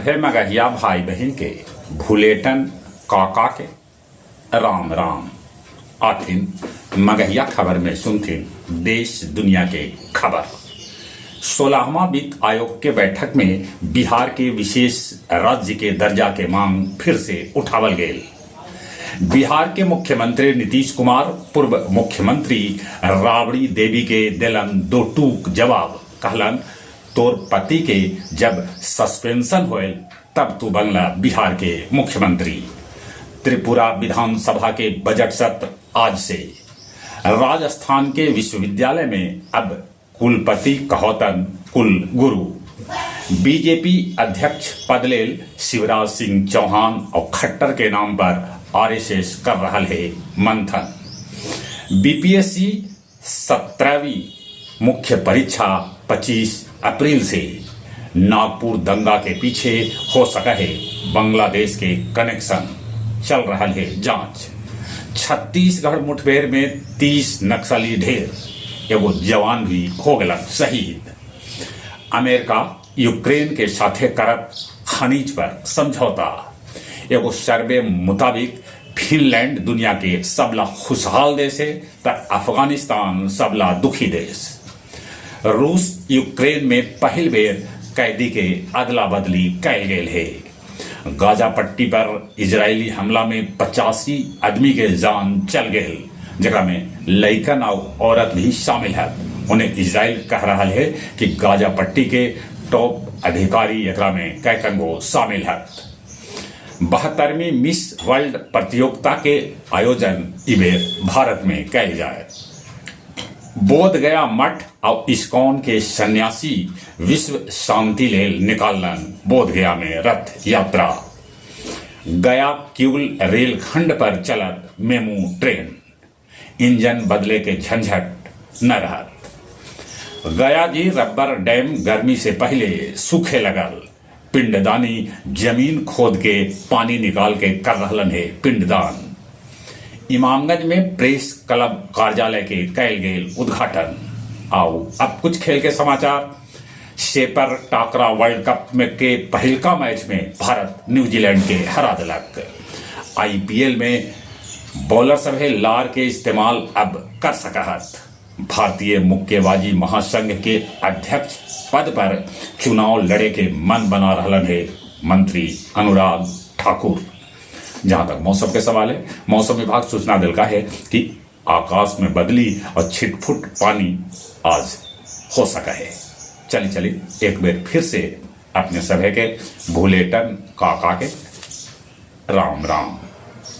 सभे मगहिया भाई बहन के भूलेटन काका के राम राम। आथिन मगहिया खबर में सुनथिन देश दुनिया के खबर। 16वां वित्त आयोग के बैठक में बिहार के विशेष राज्य के दर्जा के मांग फिर से उठावल गए। बिहार के मुख्यमंत्री नीतीश कुमार पूर्व मुख्यमंत्री राबड़ी देवी के दिलन दो टूक जवाब। कहलन तोर पति के जब सस्पेंशन होल तब तू बनला बिहार के मुख्यमंत्री। त्रिपुरा विधानसभा के बजट सत्र आज से। राजस्थान के विश्वविद्यालय में अब कुलपति कहोतन कुल गुरु। बीजेपी अध्यक्ष पद लेल शिवराज सिंह चौहान और खट्टर के नाम पर आरएसएस कर रहा है मंथन। बीपीएससी 17वीं मुख्य परीक्षा 25 अप्रैल से। नागपुर दंगा के पीछे हो सका है बांग्लादेश के कनेक्शन, चल रहा है जांच। छत्तीसगढ़ मुठभेड़ में 30 नक्सली ढेर, एगो जवान भी हो गया शहीद। अमेरिका यूक्रेन के साथे करत खनिज पर समझौता। एगो सर्वे मुताबिक फिनलैंड दुनिया के सबला खुशहाल देश है तो अफगानिस्तान सबला दुखी देश। रूस यूक्रेन में पहल बेर कैदी के अदला बदली कैल गेल है। गाजा पट्टी पर इजरायली हमला में 85 आदमी के जान चल गए, जगह में लइकन और औरत भी शामिल है। उन्हें इजराइल कह रहा है कि गाजा पट्टी के टॉप अधिकारी एकरा में कैकंगो शामिल है। 72वीं मिस वर्ल्ड प्रतियोगिता के आयोजन इबेर भारत में कैल जाए। बोध गया मठ और इस्कॉन के सन्यासी विश्व शांति लेल निकालन बोध गया में रथ यात्रा। गया किउल रेलखंड पर चलत मेमू ट्रेन, इंजन बदले के झंझट न रहत। गया जी रबर डैम गर्मी से पहले सूखे लगल। पिंडदानी जमीन खोद के पानी निकाल के कर रहलन है पिंडदान। इमामगंज में प्रेस क्लब कार्यालय के कैल गेल उद्घाटन। आओ अब कुछ खेल के समाचार। शेपर टाकरा वर्ल्ड कप में के पहलका मैच में भारत न्यूजीलैंड के हरा दिलक। आईपीएल में बॉलर सभे लार के इस्तेमाल अब कर सकत। भारतीय मुक्केबाजी महासंघ के अध्यक्ष पद पर चुनाव लड़े के मन बना रहलन है मंत्री अनुराग ठाकुर। जहां तक मौसम के सवाल है, मौसम विभाग सूचना दिलका है कि आकाश में बदली और छिटफुट पानी आज हो सका है। चलिए एक बार फिर से अपने सभे के भूलेटन काका के राम राम।